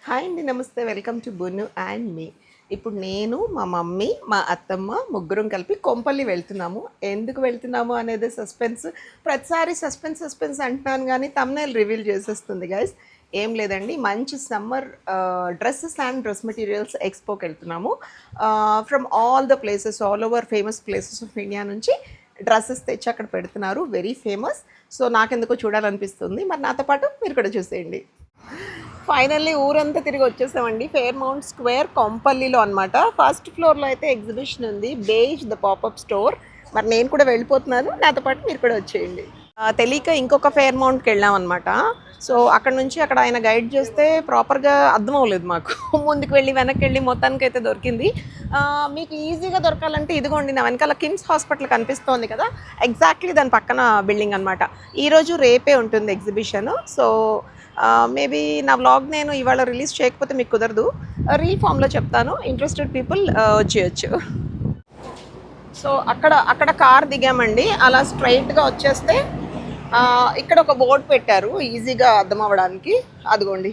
Hi అండి, నమస్తే. Welcome to బును and మీ. ఇప్పుడు నేను, మా మమ్మీ, మా అత్తమ్మ ముగ్గురం కలిపి కొంపల్లి వెళ్తున్నాము. ఎందుకు వెళ్తున్నాము అనేది సస్పెన్స్. ప్రతిసారి సస్పెన్స్ సస్పెన్స్ అంటున్నాను కానీ తమ్నైల్ రివీల్ చేసేస్తుంది గైస్. ఏం లేదండి, మంచి summer dresses and dress materials ఎక్స్పోకి వెళ్తున్నాము. From all the places, all over famous places of India నుంచి డ్రెస్సెస్ తెచ్చి అక్కడ పెడుతున్నారు. Very famous. సో నాకెందుకో చూడాలనిపిస్తుంది. మరి నాతో పాటు మీరు కూడా చూసేయండి. ఫైనల్లీ ఊరంతా తిరిగి వచ్చేసామండి. ఫెయిర్ మౌంట్ స్క్వేర్ కొంపల్లిలో అనమాట. ఫస్ట్ ఫ్లోర్లో అయితే ఎగ్జిబిషన్ ఉంది, బేజ్ ద పాపప్ స్టోర్. మరి నేను కూడా వెళ్ళిపోతున్నాను, నాతో పాటు మీరు కూడా వచ్చేయండి. తెలియక ఇంకొక ఫెయిర్ మౌంట్కి వెళ్ళాం అనమాట. సో అక్కడ నుంచి అక్కడ ఆయన గైడ్ చేస్తే ప్రాపర్గా అర్థం అవ్వలేదు మాకు. ముందుకు వెళ్ళి వెనక్కి వెళ్ళి మొత్తానికి అయితే దొరికింది. మీకు ఈజీగా దొరకాలంటే ఇదిగోండి, నా వెనకాల కిమ్స్ హాస్పిటల్ కనిపిస్తోంది కదా, ఎగ్జాక్ట్లీ దాని పక్కన బిల్డింగ్ అనమాట. ఈరోజు రేపే ఉంటుంది ఎగ్జిబిషన్. సో మేబీ నా వ్లాగ్ నేను ఇవాళ రిలీజ్ చేయకపోతే మీకు కుదరదు, రీల్ ఫామ్లో చెప్తాను. ఇంట్రెస్టెడ్ పీపుల్ వచ్చేయచ్చు. సో అక్కడ కార్ దిగామండి. అలా స్ట్రైట్గా వచ్చేస్తే ఇక్కడ ఒక బోర్డు పెట్టారు ఈజీగా అర్థం అవ్వడానికి. అదిగోండి,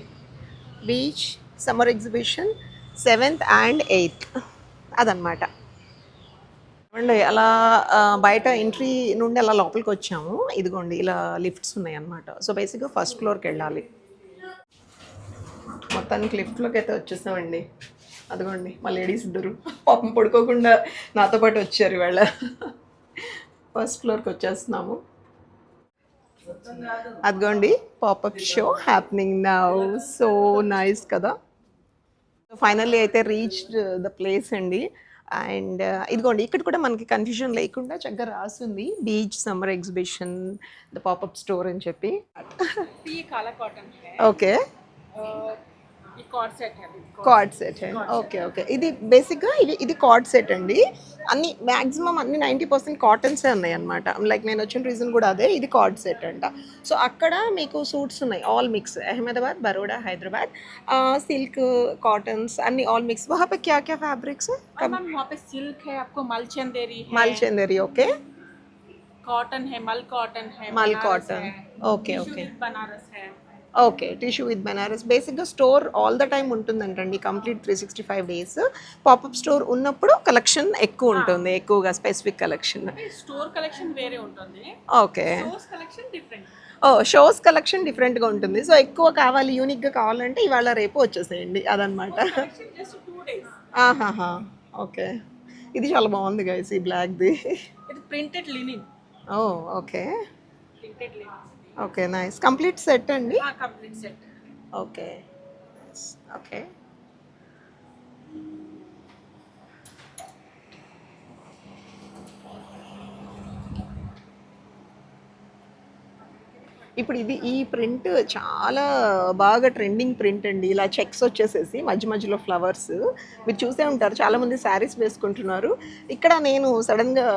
beach summer exhibition 7th and 8th అదనమాట. అండి అలా బయట ఎంట్రీ నుండి అలా లోపలికి వచ్చాము. ఇదిగోండి ఇలా లిఫ్ట్స్ ఉన్నాయి అన్నమాట. సో బేసిక్గా ఫస్ట్ ఫ్లోర్కి వెళ్ళాలి. మొత్తానికి లిఫ్ట్లోకి అయితే వచ్చేసామండి. అదిగోండి మా లేడీస్ ఇద్దరు పాపం పడుకోకుండా నాతో పాటు వచ్చారు ఇవాళ. ఫస్ట్ ఫ్లోర్కి వచ్చేస్తున్నాము. అదిగోండి popup show happening now. So nice కదా. ఫైనల్లీ అయితే రీచ్డ్ ద ప్లేస్ అండి. అండ్ ఇదిగోండి ఇక్కడ కూడా మనకి కన్ఫ్యూజన్ లేకుండా చక్కగా రాస్తుంది, beach summer exhibition the popup store అని చెప్పి. Okay, card set. Okay okay, ఇది బేసిక్గా ఇది కార్డ్ సెట్ అండి. అన్ని మ్యాక్సిమం అన్ని 90% కాటన్సే ఉన్నాయి అనమాట. లైక్ నేను వచ్చిన రీజన్ కూడా అదే, ఇది కార్డ్ సెట్ అంట. సో అక్కడ మీకు సూట్స్ ఉన్నాయి, all mix. Ahmedabad, Baroda, Hyderabad, silk, cottons అన్ని ఆల్ మిక్స్. वहाँ पे क्या क्या फैब्रिक्स है? मैम वहाँ पे सिल्क है, आपको मल चंदेरी है, मल चंदेरी, ओके, कॉटन है, मल कॉटन है, मल बनारस कॉटन, है, okay tissue okay with Banaras है. Okay, tissue with Banaras. బేసిక్గా స్టోర్ ఆల్ ద టైమ్ ఉంటుందంటండి, కంప్లీట్ 365 days. పాపప్ స్టోర్ ఉన్నప్పుడు కలెక్షన్ ఎక్కువ ఉంటుంది, ఎక్కువగా స్పెసిఫిక్ కలెక్షన్. స్టోర్ కలెక్షన్ వేరే ఉంటుంది, okay, shows collection different. Shows collection డిఫరెంట్గా ఉంటుంది. సో ఎక్కువ కావాలి, యూనిక్గా కావాలంటే ఇవాళ రేపు వచ్చేసేయండి అదనమాట. Just 2 days. ఆహాహా, ఓకే. ఇది చాలా బాగుంది గైస్, ఈ బ్లాక్ది. ఇది printed linen. Oh okay printed linen. Okay, nice. Complete set అండి. Complete set. Okay okay. ఇప్పుడు ఈ ప్రింట్ చాలా బాగా ట్రెండింగ్ ప్రింట్ అండి. ఇలా చెక్స్ వచ్చేసేసి మధ్య మధ్యలో ఫ్లవర్స్. మీరు చూసే ఉంటారు, చాలామంది శారీస్ వేసుకుంటున్నారు. ఇక్కడ నేను సడన్గా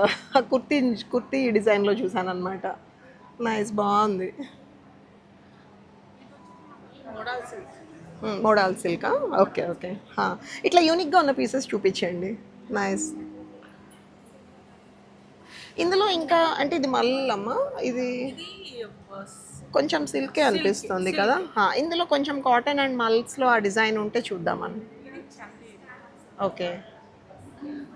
కుర్తీ డిజైన్లో చూసాను అనమాట. నైస్, బాగుంది. మోడల్ సిల్కా, ఓకే ఓకే. ఇట్లా యూనిక్గా ఉన్న పీసెస్ చూపించండి. నైస్. ఇందులో ఇంకా అంటే ఇది మల్లమ్మ, ఇది కొంచెం సిల్కే అనిపిస్తుంది కదా. ఇందులో కొంచెం కాటన్ అండ్ మల్స్లో ఆ డిజైన్ ఉంటే చూద్దామని. ఓకే,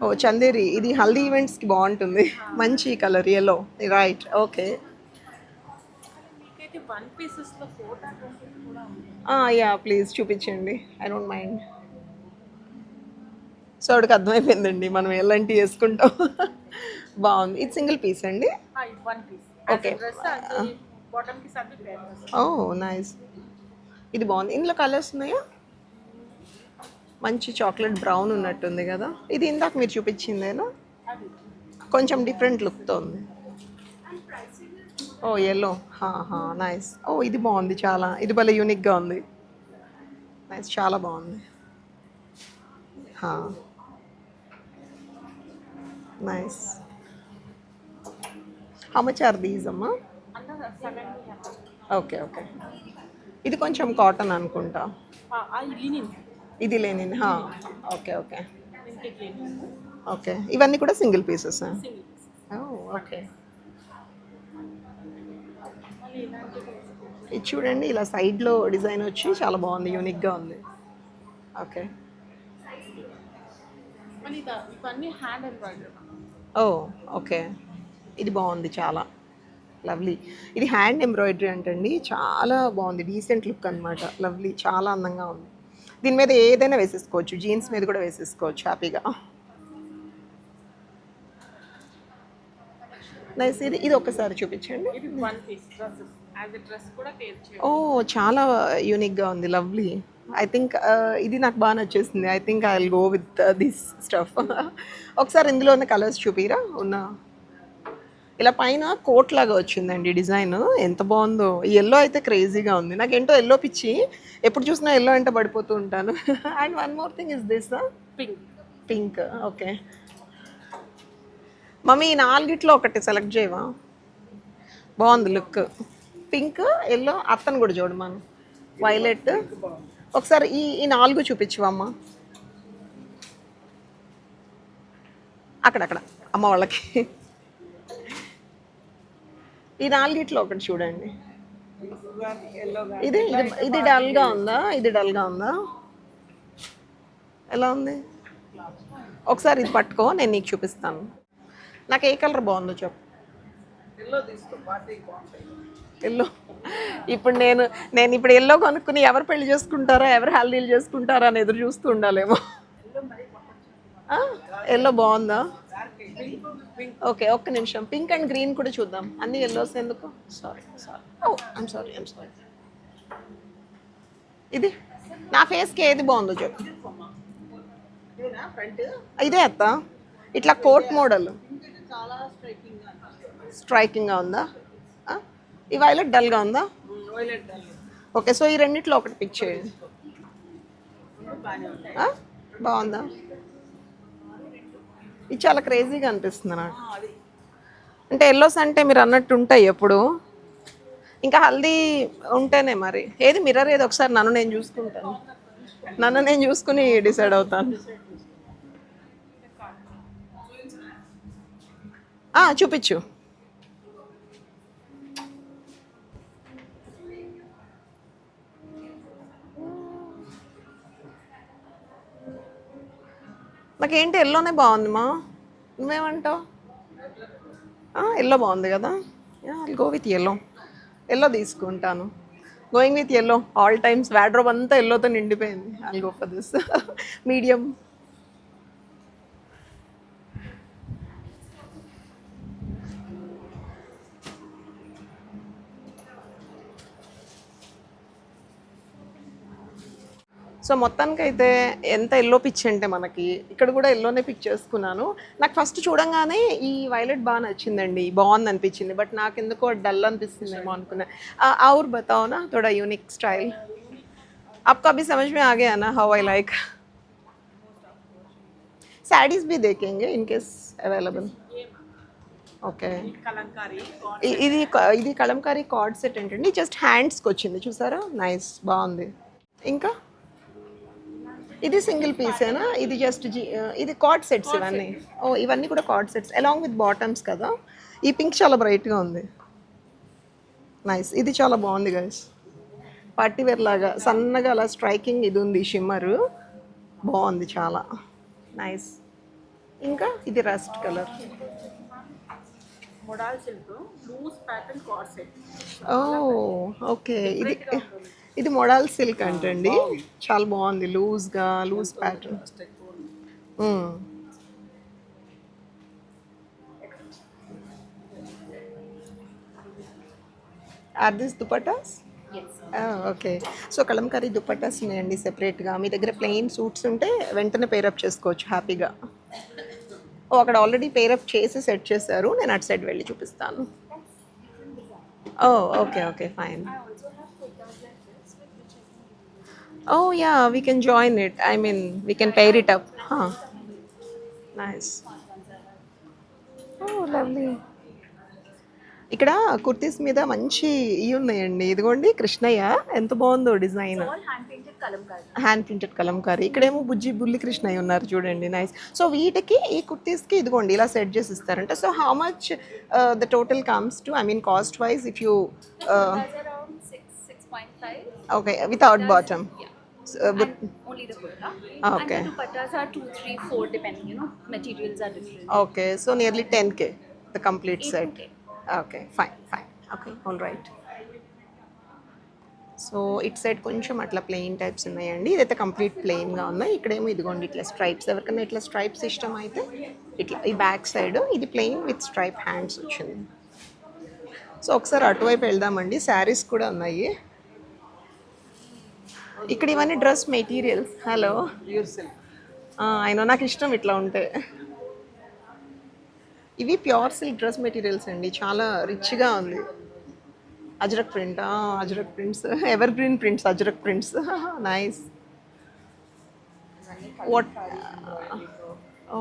ఓ చందేరి, ఇది హల్దీ ఈవెంట్స్కి బాగుంటుంది. మంచి colour yellow, right. Okay, yeah please చూపించండి, ఐ డోంట్ మైండ్. సో అక్కడికి అర్థమైపోయిందండి మనం ఎలాంటివి వేసుకుంటాం. బాగుంది. ఇది సింగిల్ పీస్ అండి. ఓకే, ఓ నైస్. ఇది బాగుంది. ఇందులో కలర్స్ ఉన్నాయా? మంచి చాక్లెట్ బ్రౌన్ ఉన్నట్టుంది కదా. ఇది ఇందాక మీరు చూపించిందేనా? కొంచెం డిఫరెంట్ లుక్తో ఉంది. ఓ ఎల్లో, నైస్. ఓ ఇది బాగుంది చాలా, ఇది భలే యూనిక్గా ఉంది. నైస్, చాలా బాగుంది. Nice. How much are these అమ్మా? Okay okay. ఇది కొంచెం కాటన్ అనుకుంటా. ఇది లెనిన్, ఓకే ఓకే ఓకే. ఇవన్నీ కూడా సింగిల్ పీసెస్. ఓకే, ఇది చూడండి, ఇలా సైడ్లో డిజైన్ వచ్చి చాలా బాగుంది, యూనిక్గా ఉంది. ఓకే. మళ్ళీ ఇవన్నీ హ్యాండ్ ఎంబ్రాయిడరీ. ఓ ఓకే. ఇది బాగుంది చాలా లవ్లీ. ఇది హ్యాండ్ ఎంబ్రాయిడరీ అంటండి, చాలా బాగుంది, డీసెంట్ లుక్ అనమాట. లవ్లీ, చాలా అందంగా ఉంది. దీని మీద ఏదైనా వేసేసుకోవచ్చు, జీన్స్ మీద కూడా వేసేసుకోవచ్చు హ్యాపీగా. నైస్. ఇది ఇది ఒక్కసారి చూపించండి. ఇది one piece dresses as a dress కూడా పేర్ చేయొచ్చు. ఓ చాలా యూనిక్గా ఉంది, లవ్లీ. ఐ థింక్ ఇది నాకు బాగా నచ్చేసింది. I think I will go with this stuff. ఒకసారి ఇందులో ఉన్న కలర్స్ చూపిరా ఉన్న. ఇలా పైన కోట్ లాగా వచ్చిందండి డిజైన్, ఎంత బాగుందో. ఈ ఎల్లో అయితే క్రేజీగా ఉంది. నాకు ఏంటో ఎల్లో పిచ్చి, ఎప్పుడు చూసినా ఎల్లో అంటే పడిపోతూ ఉంటాను. And one more thing is this pink. Pink. Okay mummy, ఈ నాలుగిట్లో ఒకటి సెలెక్ట్ చేయవా? బాగుంది లుక్. పింక్, ఎల్లో, అత్తను కూడా చూడమాను, వైలెట్. ఒకసారి ఈ ఈ నాలుగు చూపించవమ్మా అక్కడక్కడ అమ్మ వాళ్ళకి. ఈ నాలుగిట్లో ఒకటి చూడండి. ఇది ఇది ఇది డల్గా ఉందా? ఇది డల్గా ఉందా? ఎలా ఉంది? ఒకసారి ఇది పట్టుకో, నేను నీకు చూపిస్తాను. నాకు ఏ కలర్ బాగుందో చెప్పు. ఎల్లో. ఇప్పుడు నేను ఇప్పుడు ఎల్లో కొనుక్కుని ఎవరు పెళ్లి చేసుకుంటారా, ఎవరు హల్దీలు చేసుకుంటారా అని ఎదురు చూస్తూ ఉండాలేమో. ఎల్లో బాగుందా? ఓకే, ఒక్క నిమిషం. పింక్ అండ్ గ్రీన్ కూడా చూద్దాం. అన్ని ఎల్లోస్ ఎందుకు? Sorry oh I'm sorry. ఇది నా ఫేస్కి ఏది బాగుందో చెప్పు. ఇదే అత్త, ఇట్లా కోట్ మోడల్ స్ట్రైకింగ్గా ఉందా? ఈ వైలెట్ డల్గా ఉందా? ఓకే, సో ఈ రెండిట్లో ఒకటి పిక్ చేయండి. బాగుందా? ఇది చాలా క్రేజీగా అనిపిస్తుంది నాకు. అంటే ఎల్లోస్ అంటే మీరు అన్నట్టు ఉంటాయి ఎప్పుడు, ఇంకా హల్దీ ఉంటేనే మరి. ఏది మిర్రర్ ఏది ఒకసారి నన్ను నేను చూసుకుంటాను, నన్ను నేను చూసుకుని డిసైడ్ అవుతాను. చూపించు. నాకేంటి ఎల్లోనే బాగుంది మా, నువ్వేమంటావు? ఎల్లో బాగుంది కదా, గో విత్ ఎల్లో. ఎల్లో తీసుకుంటాను, going with yellow all times. Wardrobe అంతా ఎల్లోతో నిండిపోయింది. I go for this medium. So మొత్తానికైతే ఎంత ఎల్లో పిచ్ అంటే మనకి ఇక్కడ కూడా ఎల్లోనే పిక్ చేసుకున్నాను. నాకు ఫస్ట్ చూడంగానే ఈ వైలెట్ బాగా నచ్చిందండి, బాగుంది అనిపించింది. బట్ నాకు ఎందుకో డల్ అనిపిస్తుందేమో అనుకున్నా. और बताओ ना थोड़ा यूनिक स्टाइल, आपको अभी समझ में आ गया ना हाउ आई लाइक. साड़ीज भी देखेंगे in case available. Okay, Kalamkari ఇది ఇది కలంకారీ కార్డ్ సెట్ ఏంటండి, జస్ట్ హ్యాండ్స్కి వచ్చింది చూసారా, నైస్ బాగుంది. ఇంకా ఇది సింగిల్ పీసేనా? ఇది జస్ట్ ఇది కార్డ్ సెట్స్ ఇవన్నీ. ఓ ఇవన్నీ కూడా card sets along with bottoms కదా. ఈ పింక్ చాలా బ్రైట్గా ఉంది, నైస్. ఇది చాలా బాగుంది గైస్, పార్టీ వేర్ లాగా సన్నగా అలా స్ట్రైకింగ్ ఇది ఉంది, షిమ్మరు బాగుంది చాలా నైస్. ఇంకా ఇది rust colour. Model silk loose pattern coord set. Oh okay, ఇది ఇది మోడల్ సిల్క్ అంటండి, చాలా బాగుంది, లూజ్గా loose pattern. Are this dupattas? Okay, so Kalamkari dupattas ఉన్నాయండి సెపరేట్గా. మీ దగ్గర ప్లెయిన్ సూట్స్ ఉంటే వెంటనే పేరప్ చేసుకోవచ్చు హ్యాపీగా. ఓ అక్కడ ఆల్రెడీ పేరప్ చేసి సెట్ చేశారు, నేను అటు సైడ్ వెళ్ళి చూపిస్తాను. Oh okay okay fine. Oh yeah, we can join it. I mean, we can pair it up. Huh. Nice. Oh, lovely. ఇక్కడ కుర్తీస్ మీద మంచి ఇవి ఉన్నాయండి. ఇదిగోండి కృష్ణయ్య, ఎంత బాగుందో డిజైన్, హ్యాండ్ ప్రింటెడ్ కలంకారీ. ఇక్కడేమో బుల్లి కృష్ణయ్య ఉన్నారు చూడండి, నైస్. సో వీటికి ఈ కుర్తీస్కి ఇదిగోండి ఇలా సెట్ చేసి ఇస్తారంట. So how much the total comes to, I mean cost wise, if you around 6.5. Okay without bottom. And only the kurta. Okay. And the dupattas are 2, 3, 4 depending, you know, materials are different. Okay so nearly 10K the complete 8 to set 10. Okay fine fine okay all right so it side కొంచెం అట్లా plain types ఉన్నాయండి ఇదైతే complete ప్లెయిన్గా ఉన్నాయి ఇక్కడేమో ఇదిగోండి ఇట్లా stripes ఎవరికైనా ఇట్లా స్ట్రైప్స్ ఇష్టం అయితే ఇట్లా ఈ బ్యాక్ సైడ్ ఇది ప్లెయిన్ విత్ స్ట్రైప్ హ్యాండ్స్ వచ్చింది సో ఒకసారి అటువైపు వెళ్దామండి శారీస్ కూడా ఉన్నాయి ఇక్కడ ఇవన్నీ డ్రెస్ మెటీరియల్స్ హలో అయినా నాకు ఇష్టం ఇట్లా ఉంటే ఇవి ప్యూర్ సిల్క్ డ్రెస్ మెటీరియల్స్ అండి చాలా రిచ్గా ఉంది Ajrakh print Ajrakh prints evergreen prints Ajrakh prints nice what oh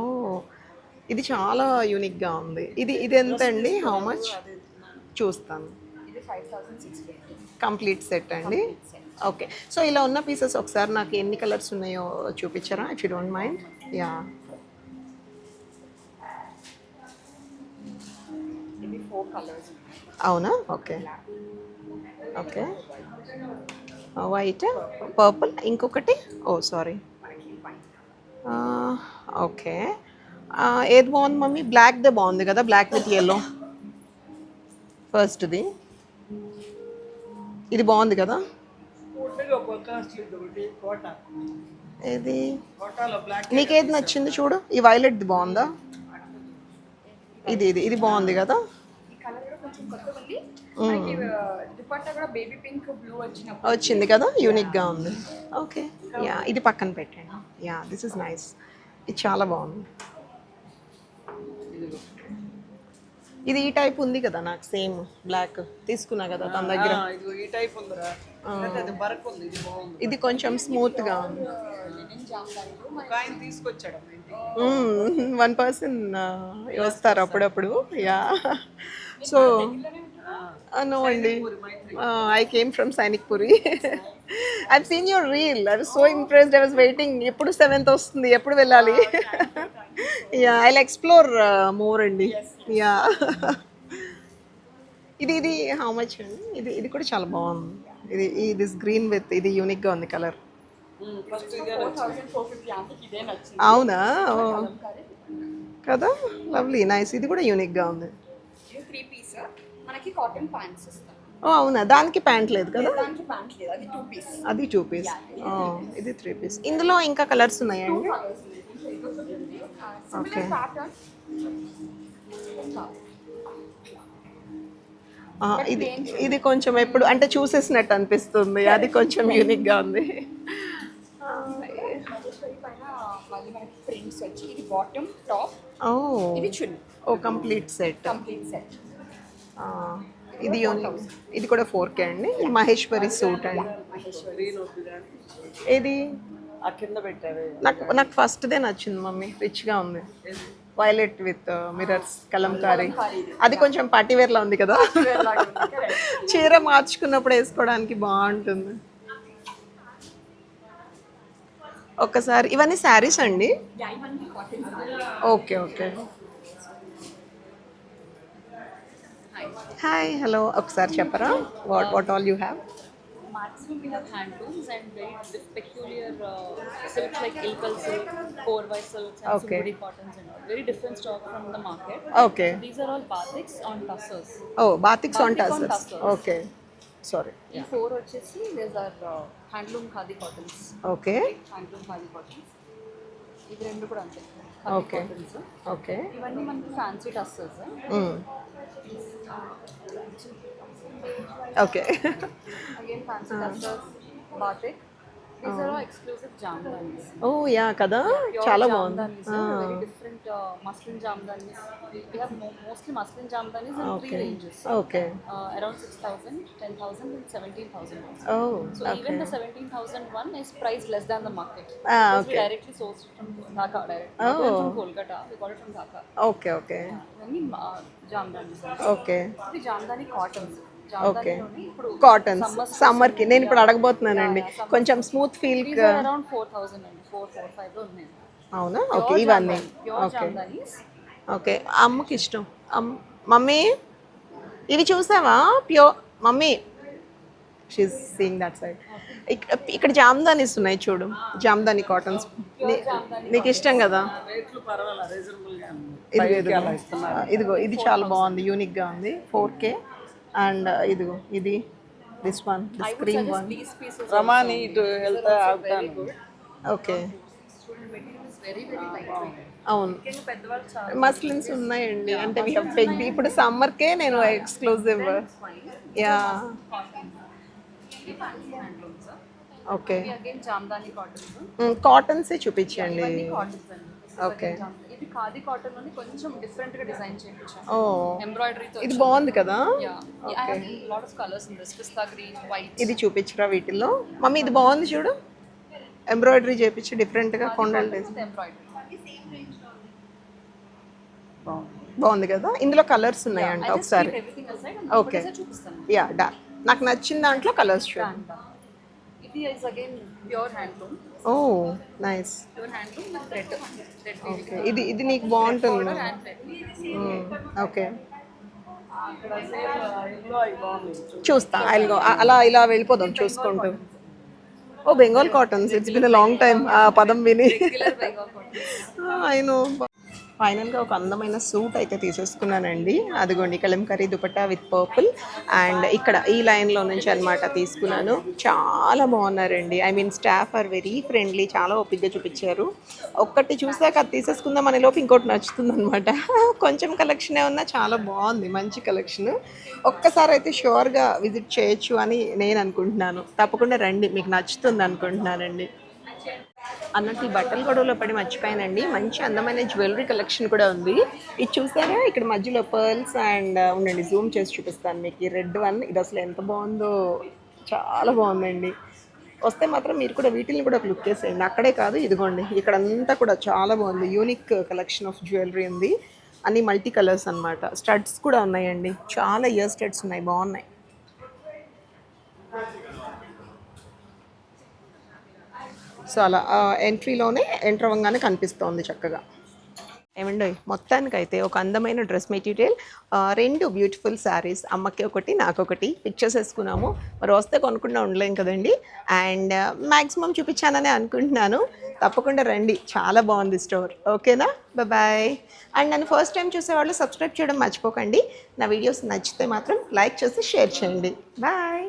ఇది చాలా యూనిక్గా ఉంది ఇది ఎంత అండి హౌ మచ్ చూస్తాను ఇది 5,650. కంప్లీట్ సెట్ అండి ఓకే సో ఇలా ఉన్న పీసెస్ ఒకసారి నాకు ఎన్ని కలర్స్ ఉన్నాయో చూపించారా if you don't mind yeah ఇవి 4 కలర్స్. అవునా ఓకే ఓకే వైట్ పర్పుల్ ఇంకొకటి ఓ సారీ ఓకే ఏది బాగుంది మమ్మీ బ్లాక్దే బాగుంది కదా బ్లాక్ విత్ ఎల్లో ఫస్ట్ది ఇది బాగుంది కదా ఏది నీకేది నచ్చింది చూడు ఈ వైలెట్ది బాగుందా ఇది బాగుంది కదా ఈ కలర్ కూడా కొంచెం కొత్త ఉంది. మనకి దుపట్టా కూడా బేబీ పింక్ బ్లూ వచ్చినప్పుడు వచ్చింది కదా యూనిక్గా ఉంది ఓకే యా ఇది పక్కన పెట్టండి యా దిస్ ఇస్ నైస్ ఇది చాలా బాగుంది ఇది ఈ టైప్ ఉంది కదా నాకు సేమ్ బ్లాక్ తీసుకున్నా కదా తన దగ్గర ఈ టైప్ ఉందిరా అది బరక్ ఉంది ఇది బాగుంది ఇది కొంచెం స్మూత్గా ఉంది లినెన్ జామ్దానిలో ఒక ఆయన తీసుకొచ్చాడు మా ఇంటికి. 1 పర్సన్ వస్తారు అప్పుడప్పుడు యా సో నో అండి I came from Sainikpuri I seen your reel I was so impressed I was waiting ఎప్పుడు 7th వస్తుంది ఎప్పుడు వెళ్ళాలి యా ఐ ఎక్స్ప్లోర్ మోర్ అండి యా ఇది హౌ మచ్ అండి ఇది కూడా చాలా బాగుంది దిస్ గ్రీన్ విత్ ఇది యూనిక్గా ఉంది కలర్ ఫస్ట్ ఇదే 4,450 అందుకు ఇదే నచ్చింది. అవునా కదా లవ్లీ నైస్ ఇది కూడా యూనిక్గా ఉంది ఇది 3 పీస్ మనకి కాటన్ ప్యాంట్స్ ఇస్తాం. ఓ అవునా దానికి ప్యాంట్ లేదు కదా దానికి ప్యాంట్ లేదు, అది 2 పీస్. అది 2 పీస్ ఇది 3 పీస్ ఇందులో ఇంకా కలర్స్ ఉన్నాయండి ఓకే ఇది కొంచెం ఎప్పుడు అంటే చూసేసినట్టు అనిపిస్తుంది అది కొంచెం యూనిక్గా ఉంది పైన మళ్ళీ మనకి ప్రింట్స్ వచ్చి ఇది బాటమ్ టాప్ ఓ ఇది చున్నీ ఓ కంప్లీట్ సెట్ కంప్లీట్ సెట్. ఇది ఇది కూడా 4K అండి ఇది మహేశ్వరి సూట్ అండి గ్రీన్ వద్దు కానీ ఇది ఆ కింద పెట్టారు నాకు ఫస్ట్దే నచ్చింది మమ్మీ రిచ్గా ఉంది వైలెట్ విత్ మిరర్స్ కలంకారీ అది కొంచెం పార్టీ వేర్లా ఉంది కదా చీర మార్చుకున్నప్పుడు వేసుకోవడానికి బాగుంటుంది ఒక్కసారి ఇవన్నీ శారీస్ అండి ఇవన్నీ cotton. Okay okay hi hello ఒకసారి చెప్పరా what all you have Maximum we have handlooms and very peculiar silks like Ilkal silk, Korvai silks, and Okay. Sumudi cottons and all. Very different stock from the market. Okay These are all batiks on tussers. Oh batiks on Batik on tussars tussers. Okay sorry ఈ 4 వచ్చేసి these are handloom khadi cottons. Okay Handloom khadi cottons. ఇవి రెండు కూడా అంతే. Okay. Cottons. Okay ఇవన్నీ మనకి fancy tussars. Okay Again fancy tussers, batik. These are all exclusive jamdanis. Oh yeah కదా Pure చాలా బాగుంది jamdanis, very different muslin jamdanis. We have mostly muslin jamdanis in 3 ranges. Okay Around 6,000, 10,000 and 17,000 also. Oh So even the 17,000 one is priced less than the market. Ah, Because okay. we directly sourced it from Dhaka direct. Not even from Kolkata, we got it from Dhaka. Okay okay Only jamdanis. Okay ఇది jamdani cottons. Jamdaniలోనే ఇప్పుడు cottons సమ్మర్కి నేను ఇప్పుడు అడగబోతున్నానండి కొంచెం smooth feel these are around 4,000 and 4,500 లో ఉన్నాయి. అవునా okay ఇవన్నీ Pure ఓకే jamdanis. ఓకే అమ్మకి ఇష్టం మమ్మీ ఇవి చూసావా pure mummy she's seeing that side. ఇక్కడ జామ్దానీస్ ఉన్నాయి చూడు, జామ్దానీ కాటన్స్. నీకు ఇష్టం కదా? రేట్లు పర్వాలేదు, రీజనబుల్ గా ఉంది. ఇదిగో ఇది చాలా బాగుంది, యూనిక్గా ఉంది. 4K. అండ్ ఇదిగో ఇది this one, this cream one. These pieces Ramani ఇటు వెళ్తే ఆగుతాను. Okay, very lightweight. అవును. పెద్దవాళ్ళు చాలా మస్లిన్స్ ఉన్నాయండి, అంటే వీ హ్యావ్ పెగ్డ్. ఇప్పుడు సమ్మర్కే నేను exclusive. Yeah, okay. Again Jamdani cottons. కాటన్సే చూపించండి. కాటన్స్ అండి. ఓకే. ఇది ఖాదీ కాటన్ లోని కొంచెం డిఫరెంట్ గా డిజైన్ చేయించాను. ఓ, ఎంబ్రాయిడరీతో. ఇది బాగుంది కదా? I have lot of colors in this. Pista green, white. ఇది చూపించరా వీటిల్లో? మమ్మీ ఇది బాగుంది చూడు, ఎంబ్రాయిడరీ చేపించి డిఫరెంట్గా కొండలు with embroidery. బాగుంది కదా? ఇందులో కలర్స్ ఉన్నాయంట, ఒకసారి. Everything aside and ఓకే, చూపిస్తాను. Yeah done. నాకు నచ్చిన దాంట్లో కలర్స్ చూడు. ఇది is again pure handloom. Oh nice. Pure handloom with thread okay, ఇది నీకు బాగుంటుంది. and thread. ఓకే, అక్కడ సేమ్ ఇందులో అవి బాగున్నాయి. చూస్తా. I'll go. అలా ఇలా వెళ్ళిపోదాం చూసుకుంటూ. Oh, Bengal cottons. It's been a long time ఆ పదం విని. Regular Bengal cotton. I know. ఫైనల్గా ఒక అందమైన సూట్ అయితే తీసేసుకున్నానండి. అదిగోండి, Kalamkari dupatta with purple. And ఇక్కడ ఈ లైన్లో నుంచి అనమాట తీసుకున్నాను. చాలా బాగున్నారండి. I mean staff are very friendly, చాలా ఓపిక్గా చూపించారు. ఒక్కటి చూసాక అది తీసేసుకుందాం అనే లోపు ఇంకోటి నచ్చుతుంది అనమాట. కొంచెం కలెక్షనే ఉన్నా చాలా బాగుంది, మంచి కలెక్షన్. ఒక్కసారి అయితే షూర్గా విజిట్ చేయొచ్చు అని నేను అనుకుంటున్నాను. తప్పకుండా రండి, మీకు నచ్చుతుంది అనుకుంటున్నానండి. అన్నట్టు ఈ బట్టల గొడవలో పడి మర్చిపోయానండి, మంచి అందమైన జ్యువెలరీ కలెక్షన్ కూడా ఉంది. ఇది చూసారా, ఇక్కడ మధ్యలో పర్ల్స్ అండ్ ఉండండి జూమ్ చేసి చూపిస్తాను మీకు. ఈ రెడ్ వన్, ఇది అసలు ఎంత బాగుందో, చాలా బాగుందండి. వస్తే మాత్రం మీరు కూడా వీటిని కూడా ఒక లుక్ వేసేయండి. అక్కడే కాదు, ఇదిగోండి ఇక్కడంతా కూడా చాలా బాగుంది. యూనిక్ కలెక్షన్ ఆఫ్ జ్యువెలరీ ఉంది, అన్ని మల్టీ కలర్స్ అనమాట. స్టడ్స్ కూడా ఉన్నాయండి, చాలా ఇయర్ స్టడ్స్ ఉన్నాయి, బాగున్నాయి. సో అలా ఎంట్రీలోనే ఎంటర్ అవ్వగానే కనిపిస్తోంది చక్కగా. ఏమండి, మొత్తానికైతే ఒక అందమైన డ్రెస్ మెటీరియల్, 2 బ్యూటిఫుల్ శారీస్, అమ్మకి ఒకటి నాకొకటి పిక్చర్స్ వేసుకున్నాము. మరి వస్తే కొనుక్కుండా ఉండలేం కదండి. అండ్ మ్యాక్సిమం చూపించానని అనుకుంటున్నాను. తప్పకుండా రండి, చాలా బాగుంది స్టోర్. ఓకేనా, బాయ్. అండ్ నన్ను ఫస్ట్ టైం చూసేవాళ్ళు సబ్స్క్రైబ్ చేయడం మర్చిపోకండి. నా వీడియోస్ నచ్చితే మాత్రం లైక్ చేసి షేర్ చేయండి. బాయ్.